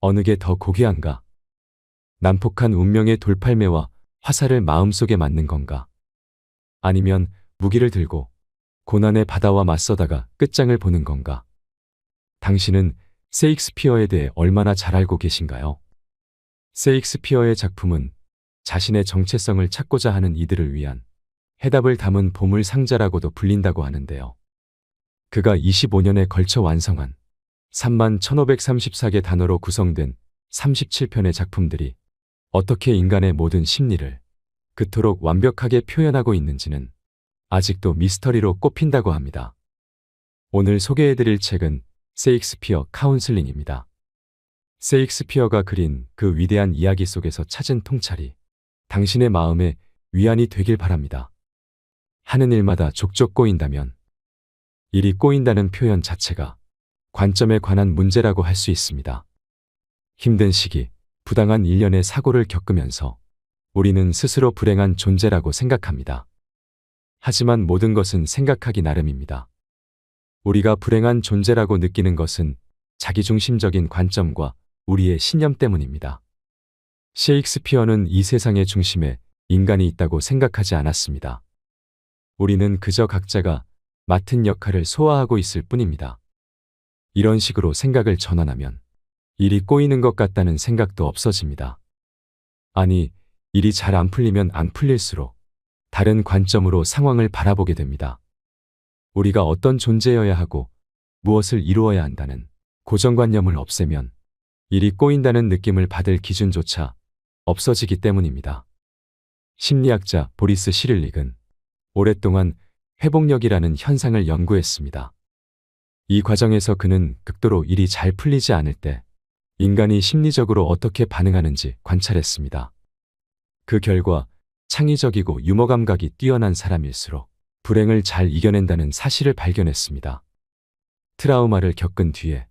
어느 게 더 고귀한가? 난폭한 운명의 돌팔매와 화살을 마음속에 맞는 건가? 아니면 무기를 들고 고난의 바다와 맞서다가 끝장을 보는 건가? 당신은 셰익스피어에 대해 얼마나 잘 알고 계신가요? 셰익스피어의 작품은 자신의 정체성을 찾고자 하는 이들을 위한 해답을 담은 보물 상자라고도 불린다고 하는데요. 그가 25년에 걸쳐 완성한 31,534개 단어로 구성된 37편의 작품들이 어떻게 인간의 모든 심리를 그토록 완벽하게 표현하고 있는지는 아직도 미스터리로 꼽힌다고 합니다. 오늘 소개해드릴 책은 셰익스피어 카운슬링입니다. 셰익스피어가 그린 그 위대한 이야기 속에서 찾은 통찰이 당신의 마음에 위안이 되길 바랍니다. 하는 일마다 족족 꼬인다면 일이 꼬인다는 표현 자체가 관점에 관한 문제라고 할 수 있습니다. 힘든 시기, 부당한 일련의 사고를 겪으면서 우리는 스스로 불행한 존재라고 생각합니다. 하지만 모든 것은 생각하기 나름입니다. 우리가 불행한 존재라고 느끼는 것은 자기중심적인 관점과 우리의 신념 때문입니다. 셰익스피어는 이 세상의 중심에 인간이 있다고 생각하지 않았습니다. 우리는 그저 각자가 맡은 역할을 소화하고 있을 뿐입니다. 이런 식으로 생각을 전환하면 일이 꼬이는 것 같다는 생각도 없어집니다. 아니, 일이 잘 안 풀리면 안 풀릴수록 다른 관점으로 상황을 바라보게 됩니다. 우리가 어떤 존재여야 하고 무엇을 이루어야 한다는 고정관념을 없애면 일이 꼬인다는 느낌을 받을 기준조차 없어지기 때문입니다. 심리학자 보리스 시릴릭은 오랫동안 회복력이라는 현상을 연구했습니다. 이 과정에서 그는 극도로 일이 잘 풀리지 않을 때 인간이 심리적으로 어떻게 반응하는지 관찰했습니다. 그 결과 창의적이고 유머 감각이 뛰어난 사람일수록 불행을 잘 이겨낸다는 사실을 발견했습니다. 트라우마를 겪은 뒤에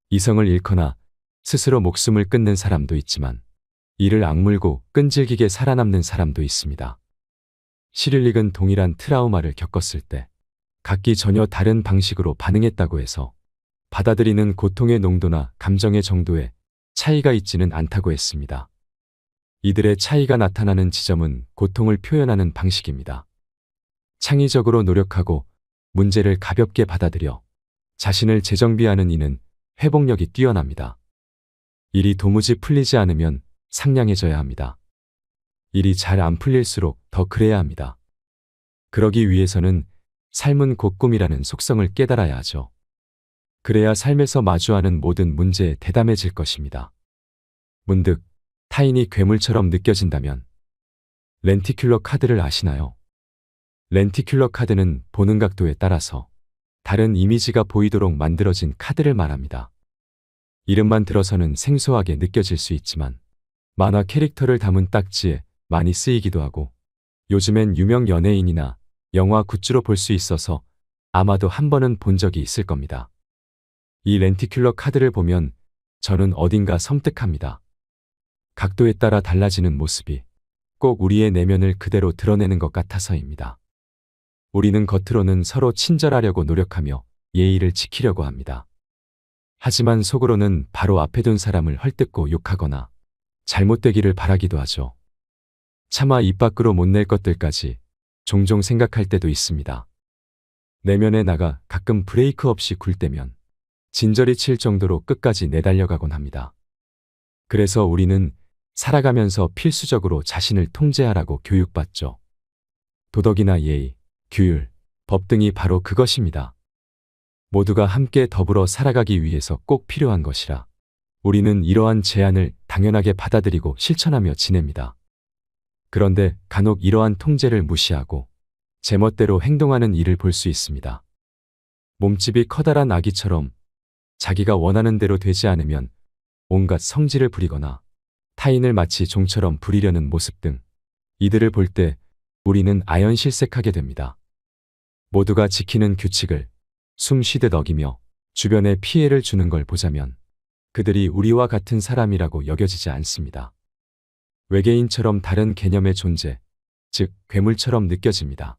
이성을 잃거나 스스로 목숨을 끊는 사람도 있지만 이를 악물고 끈질기게 살아남는 사람도 있습니다. 시릴릭은 동일한 트라우마를 겪었을 때 각기 전혀 다른 방식으로 반응했다고 해서 받아들이는 고통의 농도나 감정의 정도에 차이가 있지는 않다고 했습니다. 이들의 차이가 나타나는 지점은 고통을 표현하는 방식입니다. 창의적으로 노력하고 문제를 가볍게 받아들여 자신을 재정비하는 이는 회복력이 뛰어납니다. 일이 도무지 풀리지 않으면 상냥해져야 합니다. 일이 잘 안 풀릴수록 더 그래야 합니다. 그러기 위해서는 삶은 곧 꿈이라는 속성을 깨달아야 하죠. 그래야 삶에서 마주하는 모든 문제에 대담해질 것입니다. 문득 타인이 괴물처럼 느껴진다면 렌티큘러 카드를 아시나요? 렌티큘러 카드는 보는 각도에 따라서 다른 이미지가 보이도록 만들어진 카드를 말합니다. 이름만 들어서는 생소하게 느껴질 수 있지만 만화 캐릭터를 담은 딱지에 많이 쓰이기도 하고 요즘엔 유명 연예인이나 영화 굿즈로 볼 수 있어서 아마도 한 번은 본 적이 있을 겁니다. 이 렌티큘러 카드를 보면 저는 어딘가 섬뜩합니다. 각도에 따라 달라지는 모습이 꼭 우리의 내면을 그대로 드러내는 것 같아서입니다. 우리는 겉으로는 서로 친절하려고 노력하며 예의를 지키려고 합니다. 하지만 속으로는 바로 앞에 둔 사람을 헐뜯고 욕하거나 잘못되기를 바라기도 하죠. 차마 입 밖으로 못 낼 것들까지 종종 생각할 때도 있습니다. 내면에 나가 가끔 브레이크 없이 굴 때면 진저리 칠 정도로 끝까지 내달려가곤 합니다. 그래서 우리는 살아가면서 필수적으로 자신을 통제하라고 교육받죠. 도덕이나 예의, 규율, 법 등이 바로 그것입니다. 모두가 함께 더불어 살아가기 위해서 꼭 필요한 것이라 우리는 이러한 제안을 당연하게 받아들이고 실천하며 지냅니다. 그런데 간혹 이러한 통제를 무시하고 제멋대로 행동하는 일을 볼 수 있습니다. 몸집이 커다란 아기처럼 자기가 원하는 대로 되지 않으면 온갖 성질을 부리거나 타인을 마치 종처럼 부리려는 모습 등 이들을 볼 때 우리는 아연실색하게 됩니다. 모두가 지키는 규칙을 숨 쉬듯 어기며 주변에 피해를 주는 걸 보자면 그들이 우리와 같은 사람이라고 여겨지지 않습니다. 외계인처럼 다른 개념의 존재, 즉 괴물처럼 느껴집니다.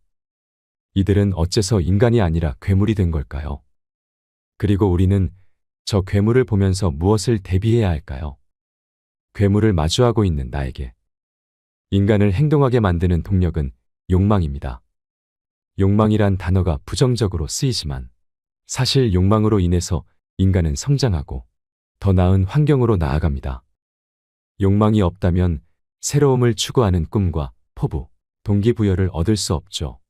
이들은 어째서 인간이 아니라 괴물이 된 걸까요? 그리고 우리는 저 괴물을 보면서 무엇을 대비해야 할까요? 괴물을 마주하고 있는 나에게 인간을 행동하게 만드는 동력은 욕망입니다. 욕망이란 단어가 부정적으로 쓰이지만 사실 욕망으로 인해서 인간은 성장하고 더 나은 환경으로 나아갑니다. 욕망이 없다면 새로움을 추구하는 꿈과 포부, 동기부여를 얻을 수 없죠.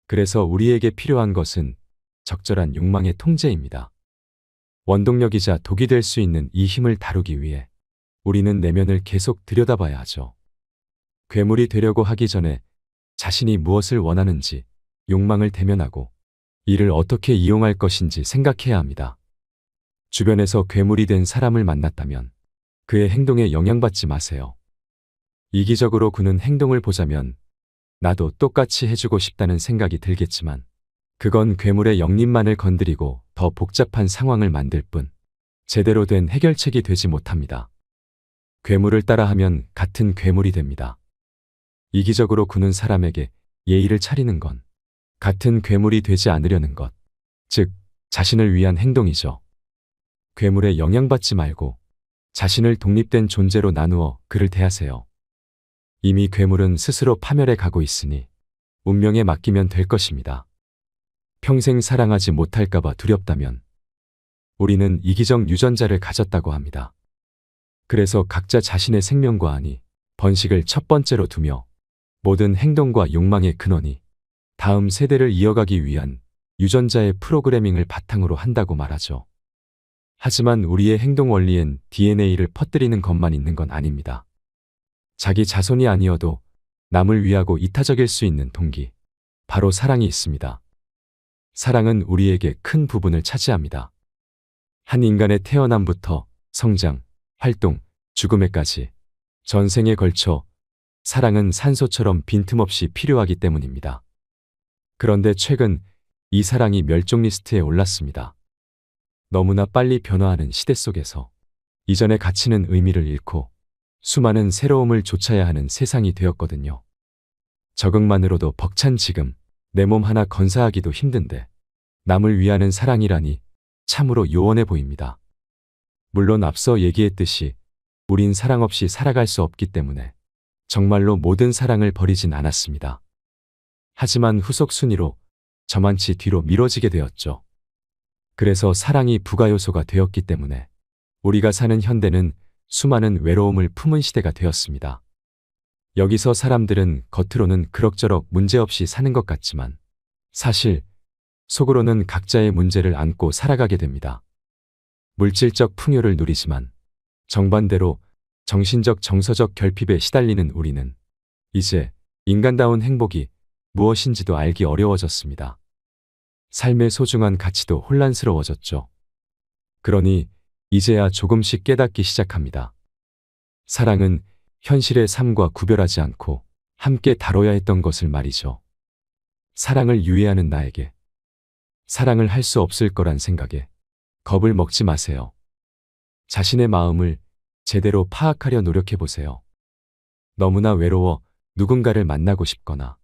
그래서 우리에게 필요한 것은 적절한 욕망의 통제입니다. 원동력이자 독이 될 수 있는 이 힘을 다루기 위해 우리는 내면을 계속 들여다봐야 하죠. 괴물이 되려고 하기 전에 자신이 무엇을 원하는지 욕망을 대면하고 이를 어떻게 이용할 것인지 생각해야 합니다. 주변에서 괴물이 된 사람을 만났다면 그의 행동에 영향받지 마세요. 이기적으로 그는 행동을 보자면 나도 똑같이 해주고 싶다는 생각이 들겠지만 그건 괴물의 영림만을 건드리고 더 복잡한 상황을 만들 뿐 제대로 된 해결책이 되지 못합니다. 괴물을 따라하면 같은 괴물이 됩니다. 이기적으로 구는 사람에게 예의를 차리는 건 같은 괴물이 되지 않으려는 것, 즉 자신을 위한 행동이죠. 괴물에 영향받지 말고 자신을 독립된 존재로 나누어 그를 대하세요. 이미 괴물은 스스로 파멸해 가고 있으니 운명에 맡기면 될 것입니다. 평생 사랑하지 못할까봐 두렵다면 우리는 이기적 유전자를 가졌다고 합니다. 그래서 각자 자신의 생명과 안위, 번식을 첫 번째로 두며 모든 행동과 욕망의 근원이 다음 세대를 이어가기 위한 유전자의 프로그래밍을 바탕으로 한다고 말하죠. 하지만 우리의 행동 원리엔 DNA를 퍼뜨리는 것만 있는 건 아닙니다. 자기 자손이 아니어도 남을 위하고 이타적일 수 있는 동기, 바로 사랑이 있습니다. 사랑은 우리에게 큰 부분을 차지합니다. 한 인간의 태어남부터 성장, 활동, 죽음에까지 전생에 걸쳐 사랑은 산소처럼 빈틈없이 필요하기 때문입니다. 그런데 최근 이 사랑이 멸종 리스트에 올랐습니다. 너무나 빨리 변화하는 시대 속에서 이전의 가치는 의미를 잃고 수많은 새로움을 좇아야 하는 세상이 되었거든요. 적응만으로도 벅찬 지금 내 몸 하나 건사하기도 힘든데 남을 위하는 사랑이라니 참으로 요원해 보입니다. 물론 앞서 얘기했듯이 우린 사랑 없이 살아갈 수 없기 때문에 정말로 모든 사랑을 버리진 않았습니다. 하지만 후속 순위로 저만치 뒤로 미뤄지게 되었죠. 그래서 사랑이 부가 요소가 되었기 때문에 우리가 사는 현대는 수많은 외로움을 품은 시대가 되었습니다. 여기서 사람들은 겉으로는 그럭저럭 문제없이 사는 것 같지만 사실 속으로는 각자의 문제를 안고 살아가게 됩니다. 물질적 풍요를 누리지만 정반대로 정신적 정서적 결핍에 시달리는 우리는 이제 인간다운 행복이 무엇인지도 알기 어려워졌습니다. 삶의 소중한 가치도 혼란스러워졌죠. 그러니 이제야 조금씩 깨닫기 시작합니다. 사랑은 현실의 삶과 구별하지 않고 함께 다뤄야 했던 것을 말이죠. 사랑을 유예하는 나에게 사랑을 할 수 없을 거란 생각에 겁을 먹지 마세요. 자신의 마음을 제대로 파악하려 노력해 보세요. 너무나 외로워 누군가를 만나고 싶거나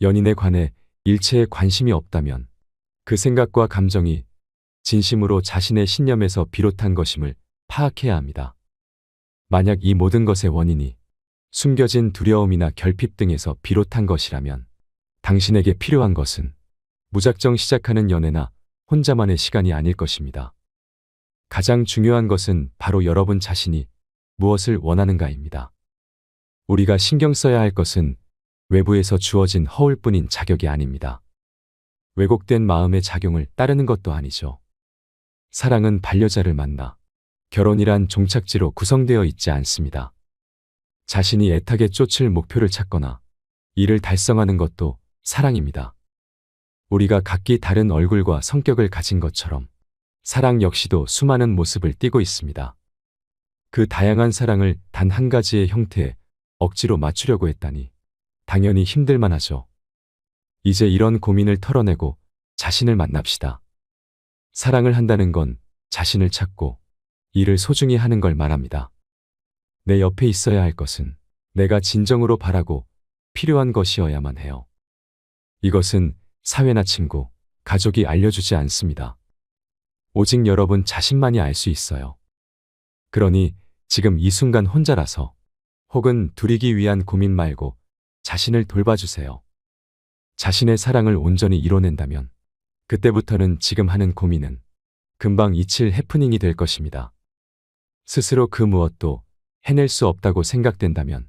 연인에 관해 일체에 관심이 없다면 그 생각과 감정이 진심으로 자신의 신념에서 비롯한 것임을 파악해야 합니다. 만약 이 모든 것의 원인이 숨겨진 두려움이나 결핍 등에서 비롯한 것이라면 당신에게 필요한 것은 무작정 시작하는 연애나 혼자만의 시간이 아닐 것입니다. 가장 중요한 것은 바로 여러분 자신이 무엇을 원하는가입니다. 우리가 신경 써야 할 것은 외부에서 주어진 허울뿐인 자격이 아닙니다. 왜곡된 마음의 작용을 따르는 것도 아니죠. 사랑은 반려자를 만나 결혼이란 종착지로 구성되어 있지 않습니다. 자신이 애타게 쫓을 목표를 찾거나 이를 달성하는 것도 사랑입니다. 우리가 각기 다른 얼굴과 성격을 가진 것처럼 사랑 역시도 수많은 모습을 띠고 있습니다. 그 다양한 사랑을 단 한 가지의 형태에 억지로 맞추려고 했다니 당연히 힘들만 하죠. 이제 이런 고민을 털어내고 자신을 만납시다. 사랑을 한다는 건 자신을 찾고 이를 소중히 하는 걸 말합니다. 내 옆에 있어야 할 것은 내가 진정으로 바라고 필요한 것이어야만 해요. 이것은 사회나 친구, 가족이 알려주지 않습니다. 오직 여러분 자신만이 알 수 있어요. 그러니 지금 이 순간 혼자라서 혹은 둘이기 위한 고민 말고 자신을 돌봐주세요. 자신의 사랑을 온전히 이뤄낸다면 그때부터는 지금 하는 고민은 금방 잊힐 해프닝이 될 것입니다. 스스로 그 무엇도 해낼 수 없다고 생각된다면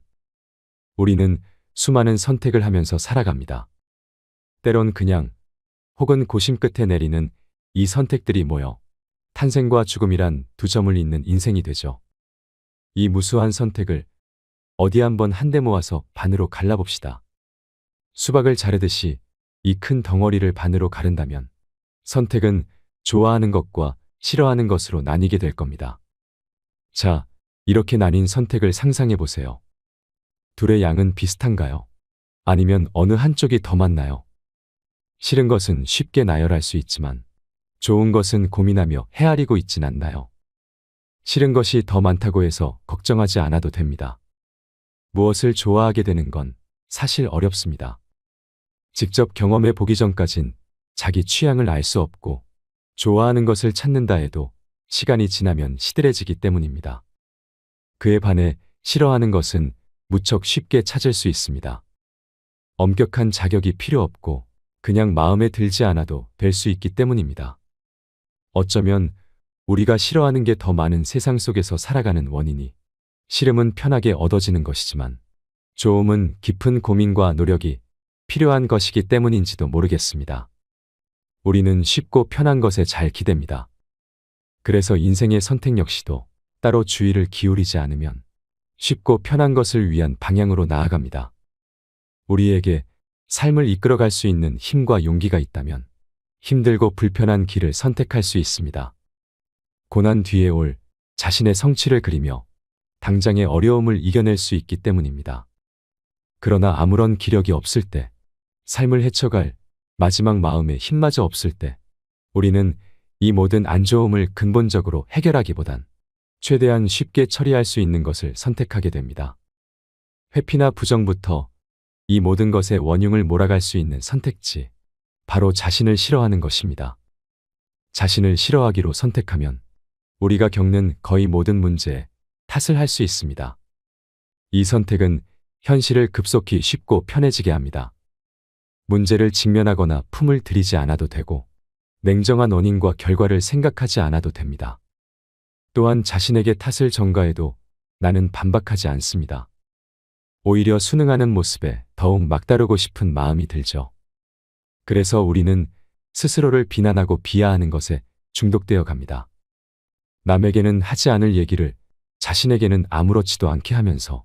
우리는 수많은 선택을 하면서 살아갑니다. 때론 그냥 혹은 고심 끝에 내리는 이 선택들이 모여 탄생과 죽음이란 두 점을 잇는 인생이 되죠. 이 무수한 선택을 어디 한번 한데 모아서 반으로 갈라봅시다. 수박을 자르듯이 이 큰 덩어리를 반으로 가른다면 선택은 좋아하는 것과 싫어하는 것으로 나뉘게 될 겁니다. 자, 이렇게 나뉜 선택을 상상해 보세요. 둘의 양은 비슷한가요? 아니면 어느 한쪽이 더 많나요? 싫은 것은 쉽게 나열할 수 있지만 좋은 것은 고민하며 헤아리고 있진 않나요? 싫은 것이 더 많다고 해서 걱정하지 않아도 됩니다. 무엇을 좋아하게 되는 건 사실 어렵습니다. 직접 경험해 보기 전까진 자기 취향을 알 수 없고 좋아하는 것을 찾는다 해도 시간이 지나면 시들해지기 때문입니다. 그에 반해 싫어하는 것은 무척 쉽게 찾을 수 있습니다. 엄격한 자격이 필요 없고 그냥 마음에 들지 않아도 될 수 있기 때문입니다. 어쩌면 우리가 싫어하는 게 더 많은 세상 속에서 살아가는 원인이 싫음은 편하게 얻어지는 것이지만 좋음은 깊은 고민과 노력이 필요한 것이기 때문인지도 모르겠습니다. 우리는 쉽고 편한 것에 잘 기댑니다. 그래서 인생의 선택 역시도 따로 주의를 기울이지 않으면 쉽고 편한 것을 위한 방향으로 나아갑니다. 우리에게 삶을 이끌어갈 수 있는 힘과 용기가 있다면 힘들고 불편한 길을 선택할 수 있습니다. 고난 뒤에 올 자신의 성취를 그리며 당장의 어려움을 이겨낼 수 있기 때문입니다. 그러나 아무런 기력이 없을 때, 삶을 헤쳐갈 마지막 마음의 힘마저 없을 때, 우리는 이 모든 안 좋음을 근본적으로 해결하기보단 최대한 쉽게 처리할 수 있는 것을 선택하게 됩니다. 회피나 부정부터 이 모든 것의 원흉을 몰아갈 수 있는 선택지, 바로 자신을 싫어하는 것입니다. 자신을 싫어하기로 선택하면 우리가 겪는 거의 모든 문제에 탓을 할 수 있습니다. 이 선택은 현실을 급속히 쉽고 편해지게 합니다. 문제를 직면하거나 품을 들이지 않아도 되고 냉정한 원인과 결과를 생각하지 않아도 됩니다. 또한 자신에게 탓을 전가해도 나는 반박하지 않습니다. 오히려 순응하는 모습에 더욱 막다르고 싶은 마음이 들죠. 그래서 우리는 스스로를 비난하고 비하하는 것에 중독되어 갑니다. 남에게는 하지 않을 얘기를 자신에게는 아무렇지도 않게 하면서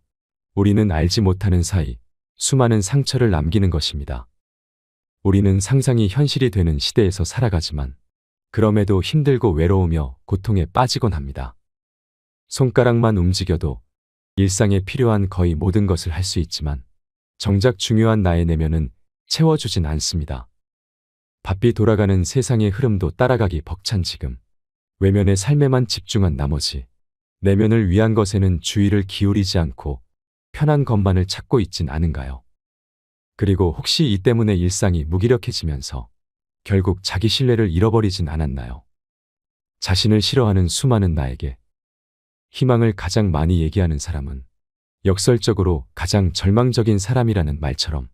우리는 알지 못하는 사이 수많은 상처를 남기는 것입니다. 우리는 상상이 현실이 되는 시대에서 살아가지만 그럼에도 힘들고 외로우며 고통에 빠지곤 합니다. 손가락만 움직여도 일상에 필요한 거의 모든 것을 할 수 있지만 정작 중요한 나의 내면은 채워주진 않습니다. 바삐 돌아가는 세상의 흐름도 따라가기 벅찬 지금 외면의 삶에만 집중한 나머지 내면을 위한 것에는 주의를 기울이지 않고 편한 것만을 찾고 있진 않은가요? 그리고 혹시 이 때문에 일상이 무기력해지면서 결국 자기 신뢰를 잃어버리진 않았나요? 자신을 싫어하는 수많은 나에게 희망을 가장 많이 얘기하는 사람은 역설적으로 가장 절망적인 사람이라는 말처럼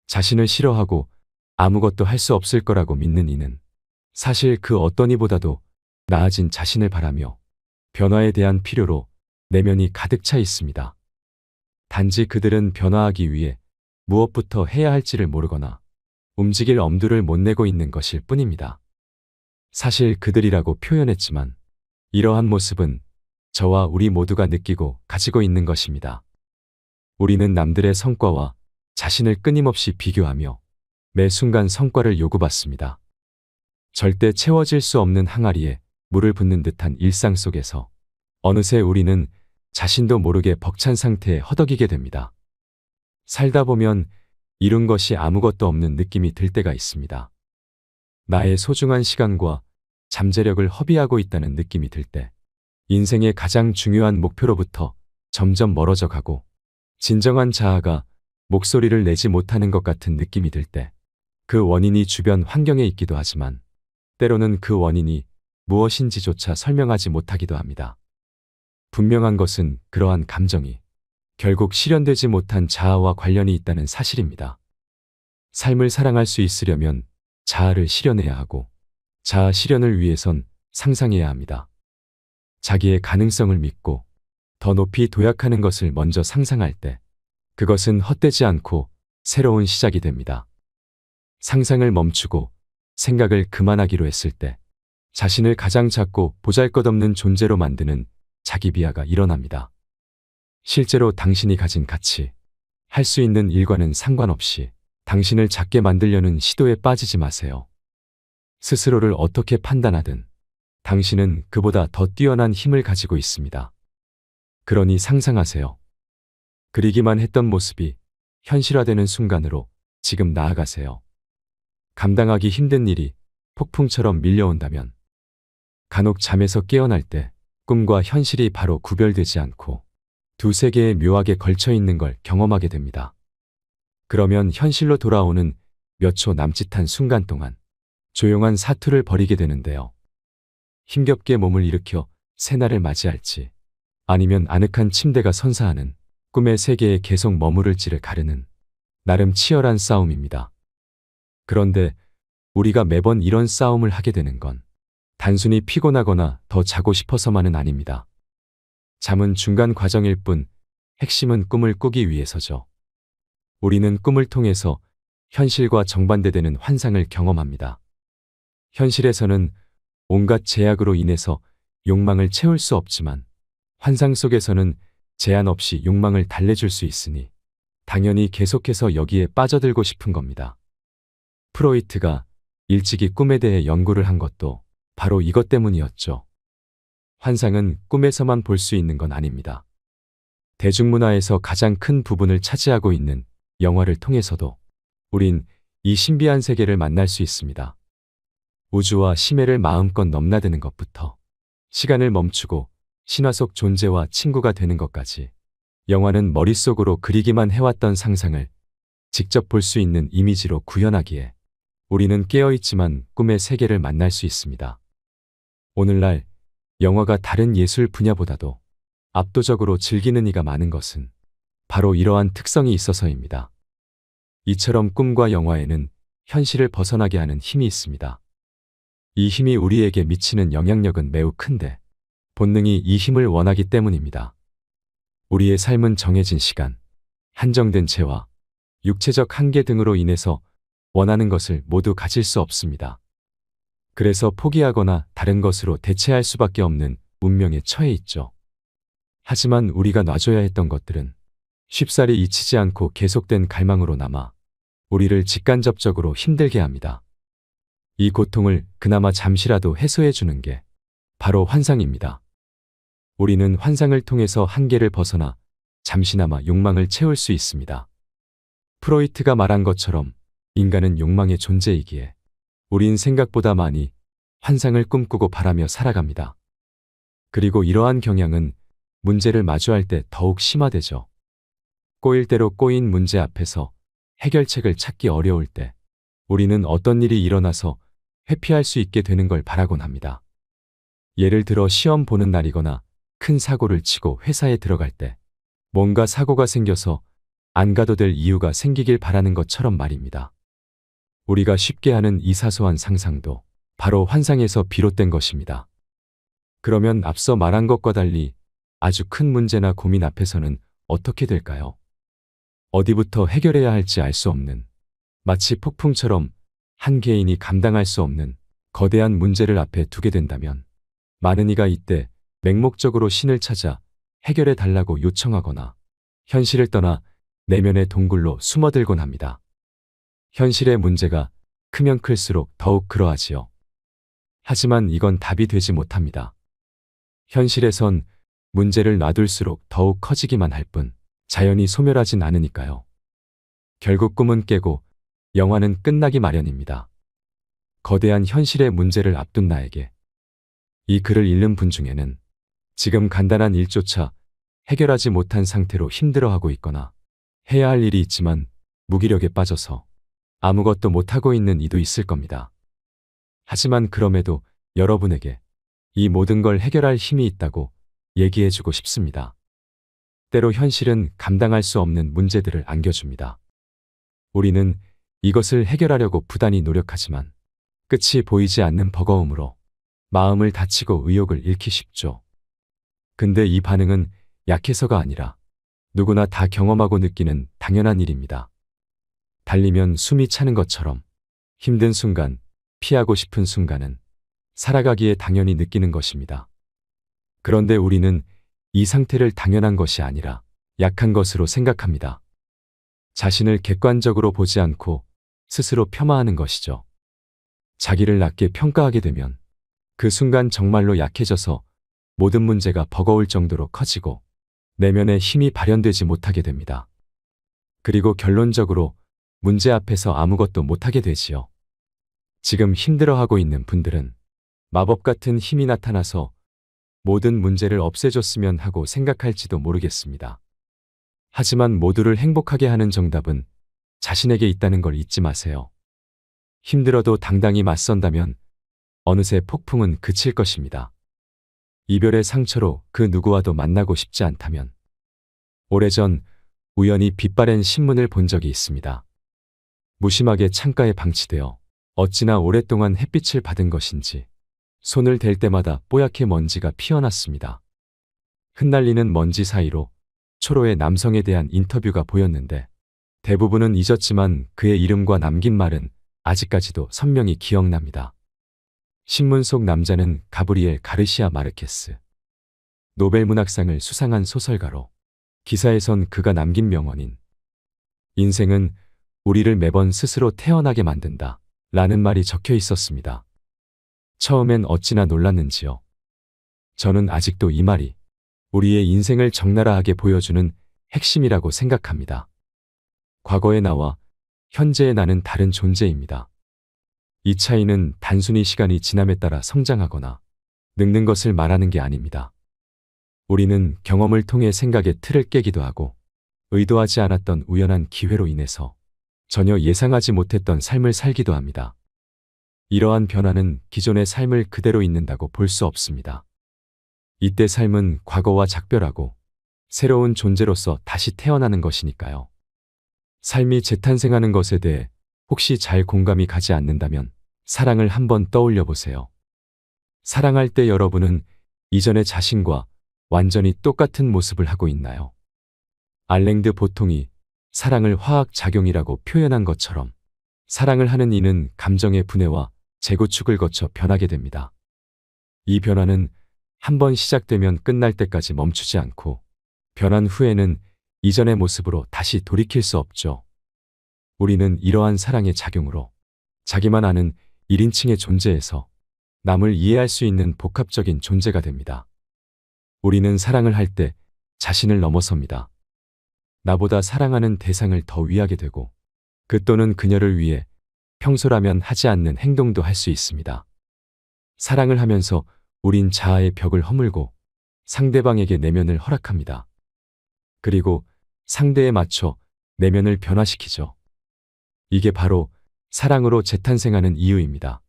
자신을 싫어하고 아무것도 할 수 없을 거라고 믿는 이는 사실 그 어떤 이보다도 나아진 자신을 바라며 변화에 대한 필요로 내면이 가득 차 있습니다. 단지 그들은 변화하기 위해 무엇부터 해야 할지를 모르거나 움직일 엄두를 못 내고 있는 것일 뿐입니다. 사실 그들이라고 표현했지만 이러한 모습은 저와 우리 모두가 느끼고 가지고 있는 것입니다. 우리는 남들의 성과와 자신을 끊임없이 비교하며 매 순간 성과를 요구받습니다. 절대 채워질 수 없는 항아리에 물을 붓는 듯한 일상 속에서 어느새 우리는 자신도 모르게 벅찬 상태에 허덕이게 됩니다. 살다 보면 이룬 것이 아무것도 없는 느낌이 들 때가 있습니다. 나의 소중한 시간과 잠재력을 허비하고 있다는 느낌이 들 때, 인생의 가장 중요한 목표로부터 점점 멀어져 가고 진정한 자아가 목소리를 내지 못하는 것 같은 느낌이 들 때, 그 원인이 주변 환경에 있기도 하지만 때로는 그 원인이 무엇인지조차 설명하지 못하기도 합니다. 분명한 것은 그러한 감정이 결국 실현되지 못한 자아와 관련이 있다는 사실입니다. 삶을 사랑할 수 있으려면 자아를 실현해야 하고 자아 실현을 위해선 상상해야 합니다. 자기의 가능성을 믿고 더 높이 도약하는 것을 먼저 상상할 때 그것은 헛되지 않고 새로운 시작이 됩니다. 상상을 멈추고 생각을 그만하기로 했을 때 자신을 가장 작고 보잘것없는 존재로 만드는 자기 비하가 일어납니다. 실제로 당신이 가진 가치, 할 수 있는 일과는 상관없이 당신을 작게 만들려는 시도에 빠지지 마세요. 스스로를 어떻게 판단하든 당신은 그보다 더 뛰어난 힘을 가지고 있습니다. 그러니 상상하세요. 그리기만 했던 모습이 현실화되는 순간으로 지금 나아가세요. 감당하기 힘든 일이 폭풍처럼 밀려온다면 간혹 잠에서 깨어날 때 꿈과 현실이 바로 구별되지 않고 두 세계에 묘하게 걸쳐 있는 걸 경험하게 됩니다. 그러면 현실로 돌아오는 몇 초 남짓한 순간 동안 조용한 사투를 벌이게 되는데요. 힘겹게 몸을 일으켜 새날을 맞이할지 아니면 아늑한 침대가 선사하는 꿈의 세계에 계속 머무를지를 가르는 나름 치열한 싸움입니다. 그런데 우리가 매번 이런 싸움을 하게 되는 건 단순히 피곤하거나 더 자고 싶어서만은 아닙니다. 잠은 중간 과정일 뿐 핵심은 꿈을 꾸기 위해서죠. 우리는 꿈을 통해서 현실과 정반대되는 환상을 경험합니다. 현실에서는 온갖 제약으로 인해서 욕망을 채울 수 없지만 환상 속에서는 제한 없이 욕망을 달래줄 수 있으니 당연히 계속해서 여기에 빠져들고 싶은 겁니다. 프로이트가 일찍이 꿈에 대해 연구를 한 것도 바로 이것 때문이었죠. 환상은 꿈에서만 볼 수 있는 건 아닙니다. 대중문화에서 가장 큰 부분을 차지하고 있는 영화를 통해서도 우린 이 신비한 세계를 만날 수 있습니다. 우주와 심해를 마음껏 넘나드는 것부터 시간을 멈추고 신화 속 존재와 친구가 되는 것까지 영화는 머릿속으로 그리기만 해왔던 상상을 직접 볼 수 있는 이미지로 구현하기에 우리는 깨어있지만 꿈의 세계를 만날 수 있습니다. 오늘날 영화가 다른 예술 분야보다도 압도적으로 즐기는 이가 많은 것은 바로 이러한 특성이 있어서입니다. 이처럼 꿈과 영화에는 현실을 벗어나게 하는 힘이 있습니다. 이 힘이 우리에게 미치는 영향력은 매우 큰데 본능이 이 힘을 원하기 때문입니다. 우리의 삶은 정해진 시간, 한정된 체와 육체적 한계 등으로 인해서 원하는 것을 모두 가질 수 없습니다. 그래서 포기하거나 다른 것으로 대체할 수밖에 없는 운명에 처해 있죠. 하지만 우리가 놔줘야 했던 것들은 쉽사리 잊히지 않고 계속된 갈망으로 남아 우리를 직간접적으로 힘들게 합니다. 이 고통을 그나마 잠시라도 해소해 주는 게 바로 환상입니다. 우리는 환상을 통해서 한계를 벗어나 잠시나마 욕망을 채울 수 있습니다. 프로이트가 말한 것처럼 인간은 욕망의 존재이기에 우린 생각보다 많이 환상을 꿈꾸고 바라며 살아갑니다. 그리고 이러한 경향은 문제를 마주할 때 더욱 심화되죠. 꼬일 대로 꼬인 문제 앞에서 해결책을 찾기 어려울 때 우리는 어떤 일이 일어나서 회피할 수 있게 되는 걸 바라곤 합니다. 예를 들어 시험 보는 날이거나 큰 사고를 치고 회사에 들어갈 때 뭔가 사고가 생겨서 안 가도 될 이유가 생기길 바라는 것처럼 말입니다. 우리가 쉽게 하는 이 사소한 상상도 바로 환상에서 비롯된 것입니다. 그러면 앞서 말한 것과 달리 아주 큰 문제나 고민 앞에서는 어떻게 될까요? 어디부터 해결해야 할지 알 수 없는, 마치 폭풍처럼 한 개인이 감당할 수 없는 거대한 문제를 앞에 두게 된다면 많은 이가 이때 맹목적으로 신을 찾아 해결해 달라고 요청하거나 현실을 떠나 내면의 동굴로 숨어들곤 합니다. 현실의 문제가 크면 클수록 더욱 그러하지요. 하지만 이건 답이 되지 못합니다. 현실에선 문제를 놔둘수록 더욱 커지기만 할 뿐 자연히 소멸하진 않으니까요. 결국 꿈은 깨고 영화는 끝나기 마련입니다. 거대한 현실의 문제를 앞둔 나에게 이 글을 읽는 분 중에는 지금 간단한 일조차 해결하지 못한 상태로 힘들어하고 있거나 해야 할 일이 있지만 무기력에 빠져서 아무것도 못하고 있는 이도 있을 겁니다. 하지만 그럼에도 여러분에게 이 모든 걸 해결할 힘이 있다고 얘기해주고 싶습니다. 때로 현실은 감당할 수 없는 문제들을 안겨줍니다. 우리는 이것을 해결하려고 부단히 노력하지만 끝이 보이지 않는 버거움으로 마음을 다치고 의욕을 잃기 쉽죠. 근데 이 반응은 약해서가 아니라 누구나 다 경험하고 느끼는 당연한 일입니다. 달리면 숨이 차는 것처럼 힘든 순간, 피하고 싶은 순간은 살아가기에 당연히 느끼는 것입니다. 그런데 우리는 이 상태를 당연한 것이 아니라 약한 것으로 생각합니다. 자신을 객관적으로 보지 않고 스스로 폄하하는 것이죠. 자기를 낮게 평가하게 되면 그 순간 정말로 약해져서 모든 문제가 버거울 정도로 커지고 내면의 힘이 발현되지 못하게 됩니다. 그리고 결론적으로 문제 앞에서 아무것도 못하게 되지요. 지금 힘들어하고 있는 분들은 마법 같은 힘이 나타나서 모든 문제를 없애줬으면 하고 생각할지도 모르겠습니다. 하지만 모두를 행복하게 하는 정답은 자신에게 있다는 걸 잊지 마세요. 힘들어도 당당히 맞선다면 어느새 폭풍은 그칠 것입니다. 이별의 상처로 그 누구와도 만나고 싶지 않다면 오래전 우연히 빛바랜 신문을 본 적이 있습니다. 무심하게 창가에 방치되어 어찌나 오랫동안 햇빛을 받은 것인지 손을 댈 때마다 뽀얗게 먼지가 피어났습니다. 흩날리는 먼지 사이로 초로의 남성에 대한 인터뷰가 보였는데 대부분은 잊었지만 그의 이름과 남긴 말은 아직까지도 선명히 기억납니다. 신문 속 남자는 가브리엘 가르시아 마르케스. 노벨 문학상을 수상한 소설가로 기사에선 그가 남긴 명언인 인생은 우리를 매번 스스로 태어나게 만든다 라는 말이 적혀 있었습니다. 처음엔 어찌나 놀랐는지요. 저는 아직도 이 말이 우리의 인생을 적나라하게 보여주는 핵심이라고 생각합니다. 과거의 나와 현재의 나는 다른 존재입니다. 이 차이는 단순히 시간이 지남에 따라 성장하거나 늙는 것을 말하는 게 아닙니다. 우리는 경험을 통해 생각의 틀을 깨기도 하고 의도하지 않았던 우연한 기회로 인해서 전혀 예상하지 못했던 삶을 살기도 합니다. 이러한 변화는 기존의 삶을 그대로 있는다고 볼 수 없습니다. 이때 삶은 과거와 작별하고 새로운 존재로서 다시 태어나는 것이니까요. 삶이 재탄생하는 것에 대해 혹시 잘 공감이 가지 않는다면 사랑을 한번 떠올려 보세요. 사랑할 때 여러분은 이전의 자신과 완전히 똑같은 모습을 하고 있나요? 알랭드 보통이 사랑을 화학작용이라고 표현한 것처럼 사랑을 하는 이는 감정의 분해와 재구축을 거쳐 변하게 됩니다. 이 변화는 한번 시작되면 끝날 때까지 멈추지 않고 변한 후에는 이전의 모습으로 다시 돌이킬 수 없죠. 우리는 이러한 사랑의 작용으로 자기만 아는 1인칭의 존재에서 남을 이해할 수 있는 복합적인 존재가 됩니다. 우리는 사랑을 할 때 자신을 넘어섭니다. 나보다 사랑하는 대상을 더 위하게 되고 그 또는 그녀를 위해 평소라면 하지 않는 행동도 할 수 있습니다. 사랑을 하면서 우린 자아의 벽을 허물고 상대방에게 내면을 허락합니다. 그리고 상대에 맞춰 내면을 변화시키죠. 이게 바로 사랑으로 재탄생하는 이유입니다.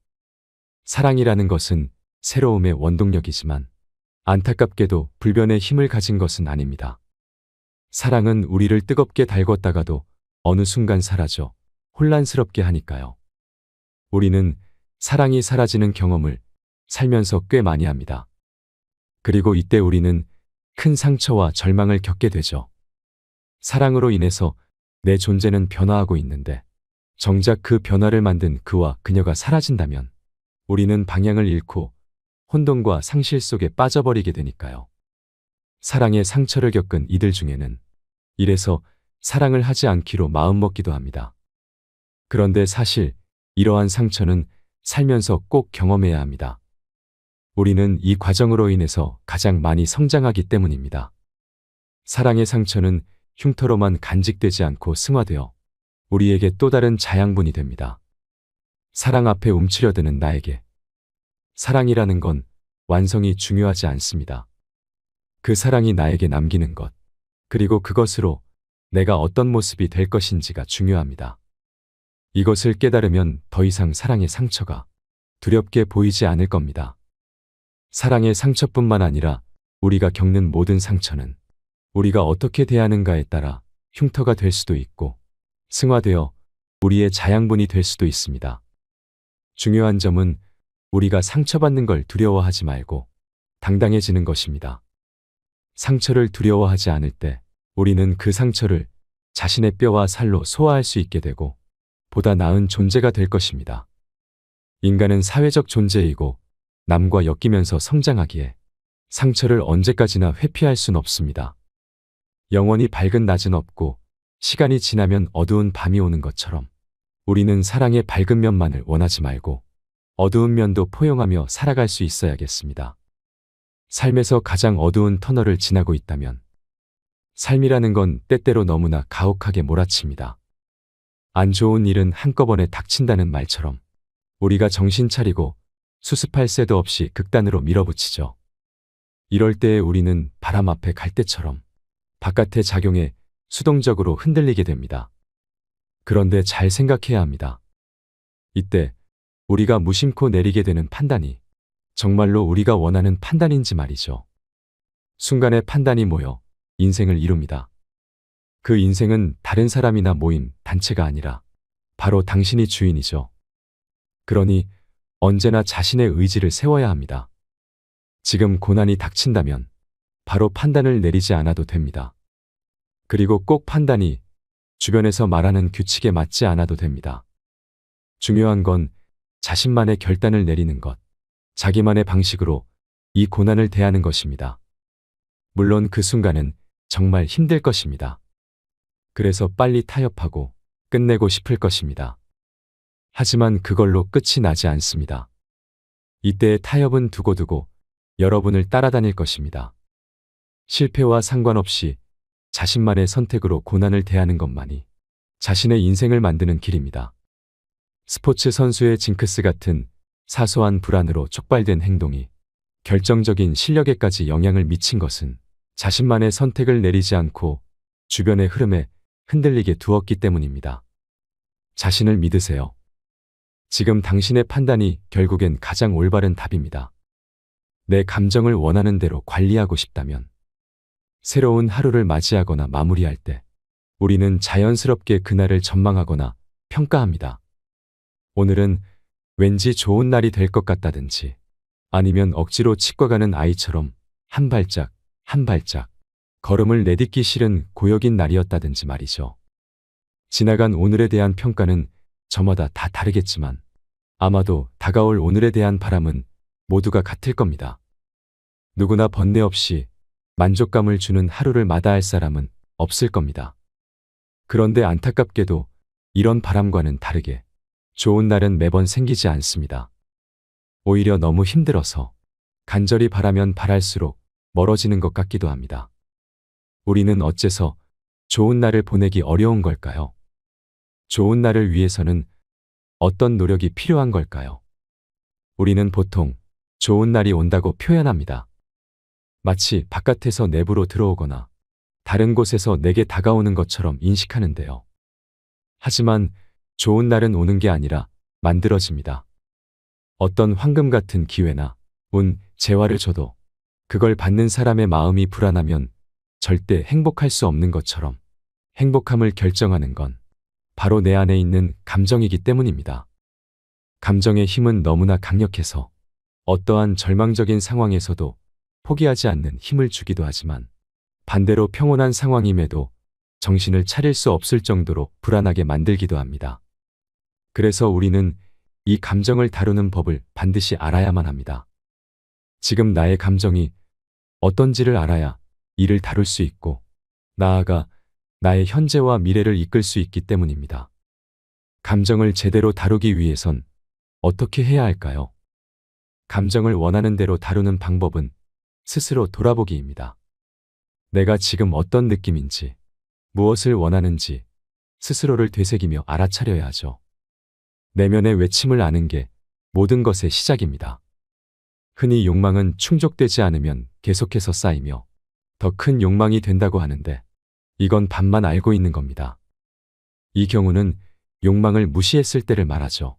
사랑이라는 것은 새로움의 원동력이지만 안타깝게도 불변의 힘을 가진 것은 아닙니다. 사랑은 우리를 뜨겁게 달궜다가도 어느 순간 사라져 혼란스럽게 하니까요. 우리는 사랑이 사라지는 경험을 살면서 꽤 많이 합니다. 그리고 이때 우리는 큰 상처와 절망을 겪게 되죠. 사랑으로 인해서 내 존재는 변화하고 있는데 정작 그 변화를 만든 그와 그녀가 사라진다면 우리는 방향을 잃고 혼돈과 상실 속에 빠져버리게 되니까요. 사랑의 상처를 겪은 이들 중에는 이래서 사랑을 하지 않기로 마음먹기도 합니다. 그런데 사실 이러한 상처는 살면서 꼭 경험해야 합니다. 우리는 이 과정으로 인해서 가장 많이 성장하기 때문입니다. 사랑의 상처는 흉터로만 간직되지 않고 승화되어 우리에게 또 다른 자양분이 됩니다. 사랑 앞에 움츠려드는 나에게 사랑이라는 건 완성이 중요하지 않습니다. 그 사랑이 나에게 남기는 것, 그리고 그것으로 내가 어떤 모습이 될 것인지가 중요합니다. 이것을 깨달으면 더 이상 사랑의 상처가 두렵게 보이지 않을 겁니다. 사랑의 상처뿐만 아니라 우리가 겪는 모든 상처는 우리가 어떻게 대하는가에 따라 흉터가 될 수도 있고 승화되어 우리의 자양분이 될 수도 있습니다. 중요한 점은 우리가 상처받는 걸 두려워하지 말고 당당해지는 것입니다. 상처를 두려워하지 않을 때 우리는 그 상처를 자신의 뼈와 살로 소화할 수 있게 되고 보다 나은 존재가 될 것입니다. 인간은 사회적 존재이고 남과 엮이면서 성장하기에 상처를 언제까지나 회피할 순 없습니다. 영원히 밝은 낮은 없고 시간이 지나면 어두운 밤이 오는 것처럼 우리는 사랑의 밝은 면만을 원하지 말고 어두운 면도 포용하며 살아갈 수 있어야겠습니다. 삶에서 가장 어두운 터널을 지나고 있다면 삶이라는 건 때때로 너무나 가혹하게 몰아칩니다. 안 좋은 일은 한꺼번에 닥친다는 말처럼 우리가 정신 차리고 수습할 새도 없이 극단으로 밀어붙이죠. 이럴 때에 우리는 바람 앞에 갈대처럼 바깥의 작용에 수동적으로 흔들리게 됩니다. 그런데 잘 생각해야 합니다. 이때 우리가 무심코 내리게 되는 판단이 정말로 우리가 원하는 판단인지 말이죠. 순간의 판단이 모여 인생을 이룹니다. 그 인생은 다른 사람이나 모임, 단체가 아니라 바로 당신이 주인이죠. 그러니 언제나 자신의 의지를 세워야 합니다. 지금 고난이 닥친다면 바로 판단을 내리지 않아도 됩니다. 그리고 꼭 판단이 주변에서 말하는 규칙에 맞지 않아도 됩니다. 중요한 건 자신만의 결단을 내리는 것, 자기만의 방식으로 이 고난을 대하는 것입니다. 물론 그 순간은 정말 힘들 것입니다. 그래서 빨리 타협하고 끝내고 싶을 것입니다. 하지만 그걸로 끝이 나지 않습니다. 이때의 타협은 두고두고 여러분을 따라다닐 것입니다. 실패와 상관없이 자신만의 선택으로 고난을 대하는 것만이 자신의 인생을 만드는 길입니다. 스포츠 선수의 징크스 같은 사소한 불안으로 촉발된 행동이 결정적인 실력에까지 영향을 미친 것은 자신만의 선택을 내리지 않고 주변의 흐름에 흔들리게 두었기 때문입니다. 자신을 믿으세요. 지금 당신의 판단이 결국엔 가장 올바른 답입니다. 내 감정을 원하는 대로 관리하고 싶다면 새로운 하루를 맞이하거나 마무리할 때 우리는 자연스럽게 그날을 전망하거나 평가합니다. 오늘은 왠지 좋은 날이 될 것 같다든지 아니면 억지로 치과가는 아이처럼 한 발짝 한 발짝 걸음을 내딛기 싫은 고역인 날이었다든지 말이죠. 지나간 오늘에 대한 평가는 저마다 다 다르겠지만 아마도 다가올 오늘에 대한 바람은 모두가 같을 겁니다. 누구나 번뇌 없이 만족감을 주는 하루를 마다할 사람은 없을 겁니다. 그런데 안타깝게도 이런 바람과는 다르게 좋은 날은 매번 생기지 않습니다. 오히려 너무 힘들어서 간절히 바라면 바랄수록 멀어지는 것 같기도 합니다. 우리는 어째서 좋은 날을 보내기 어려운 걸까요? 좋은 날을 위해서는 어떤 노력이 필요한 걸까요? 우리는 보통 좋은 날이 온다고 표현합니다. 마치 바깥에서 내부로 들어오거나 다른 곳에서 내게 다가오는 것처럼 인식하는데요. 하지만 좋은 날은 오는 게 아니라 만들어집니다. 어떤 황금 같은 기회나 운, 재화를 줘도 그걸 받는 사람의 마음이 불안하면 절대 행복할 수 없는 것처럼 행복함을 결정하는 건 바로 내 안에 있는 감정이기 때문입니다. 감정의 힘은 너무나 강력해서 어떠한 절망적인 상황에서도 포기하지 않는 힘을 주기도 하지만 반대로 평온한 상황임에도 정신을 차릴 수 없을 정도로 불안하게 만들기도 합니다. 그래서 우리는 이 감정을 다루는 법을 반드시 알아야만 합니다. 지금 나의 감정이 어떤지를 알아야 이를 다룰 수 있고 나아가 나의 현재와 미래를 이끌 수 있기 때문입니다. 감정을 제대로 다루기 위해선 어떻게 해야 할까요? 감정을 원하는 대로 다루는 방법은 스스로 돌아보기입니다. 내가 지금 어떤 느낌인지, 무엇을 원하는지 스스로를 되새기며 알아차려야 하죠. 내면의 외침을 아는 게 모든 것의 시작입니다. 흔히 욕망은 충족되지 않으면 계속해서 쌓이며 더 큰 욕망이 된다고 하는데 이건 반만 알고 있는 겁니다. 이 경우는 욕망을 무시했을 때를 말하죠.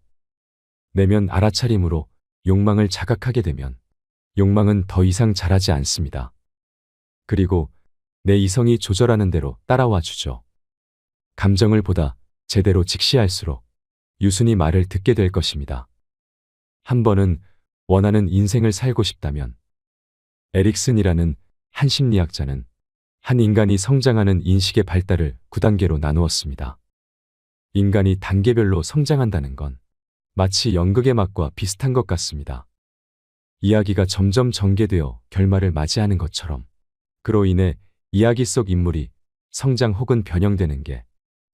내면 알아차림으로 욕망을 자각하게 되면 욕망은 더 이상 자라지 않습니다. 그리고 내 이성이 조절하는 대로 따라와 주죠. 감정을 보다 제대로 직시할수록 유순히 말을 듣게 될 것입니다. 한 번은 원하는 인생을 살고 싶다면 에릭슨이라는 한 심리학자는 한 인간이 성장하는 인식의 발달을 9단계로 나누었습니다. 인간이 단계별로 성장한다는 건 마치 연극의 맛과 비슷한 것 같습니다. 이야기가 점점 전개되어 결말을 맞이하는 것처럼 그로 인해 이야기 속 인물이 성장 혹은 변형되는 게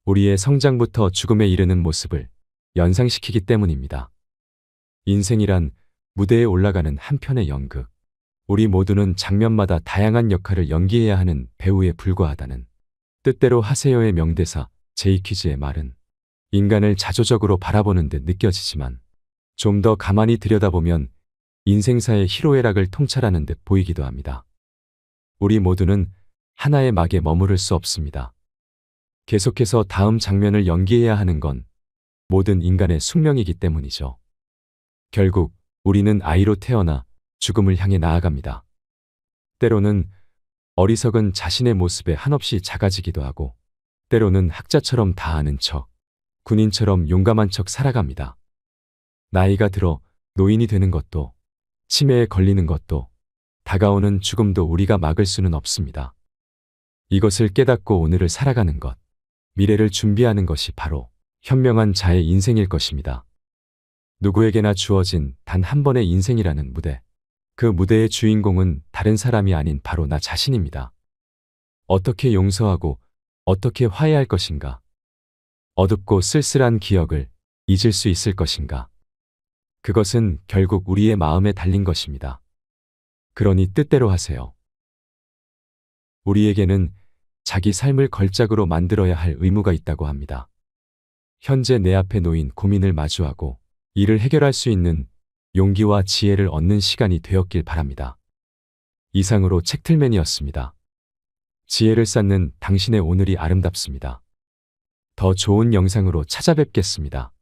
우리의 성장부터 죽음에 이르는 모습을 연상시키기 때문입니다. 인생이란 무대에 올라가는 한 편의 연극. 우리 모두는 장면마다 다양한 역할을 연기해야 하는 배우에 불과하다는 뜻대로 하세요의 명대사 제이키즈의 말은 인간을 자조적으로 바라보는 듯 느껴지지만 좀 더 가만히 들여다보면 인생사의 희로애락을 통찰하는 듯 보이기도 합니다. 우리 모두는 하나의 막에 머무를 수 없습니다. 계속해서 다음 장면을 연기해야 하는 건 모든 인간의 숙명이기 때문이죠. 결국 우리는 아이로 태어나 죽음을 향해 나아갑니다. 때로는 어리석은 자신의 모습에 한없이 작아지기도 하고 때로는 학자처럼 다 아는 척, 군인처럼 용감한 척 살아갑니다. 나이가 들어 노인이 되는 것도 치매에 걸리는 것도 다가오는 죽음도 우리가 막을 수는 없습니다. 이것을 깨닫고 오늘을 살아가는 것, 미래를 준비하는 것이 바로 현명한 자의 인생일 것입니다. 누구에게나 주어진 단 한 번의 인생이라는 무대. 그 무대의 주인공은 다른 사람이 아닌 바로 나 자신입니다. 어떻게 용서하고 어떻게 화해할 것인가? 어둡고 쓸쓸한 기억을 잊을 수 있을 것인가? 그것은 결국 우리의 마음에 달린 것입니다. 그러니 뜻대로 하세요. 우리에게는 자기 삶을 걸작으로 만들어야 할 의무가 있다고 합니다. 현재 내 앞에 놓인 고민을 마주하고 이를 해결할 수 있는 용기와 지혜를 얻는 시간이 되었길 바랍니다. 이상으로 책틀맨이었습니다. 지혜를 쌓는 당신의 오늘이 아름답습니다. 더 좋은 영상으로 찾아뵙겠습니다.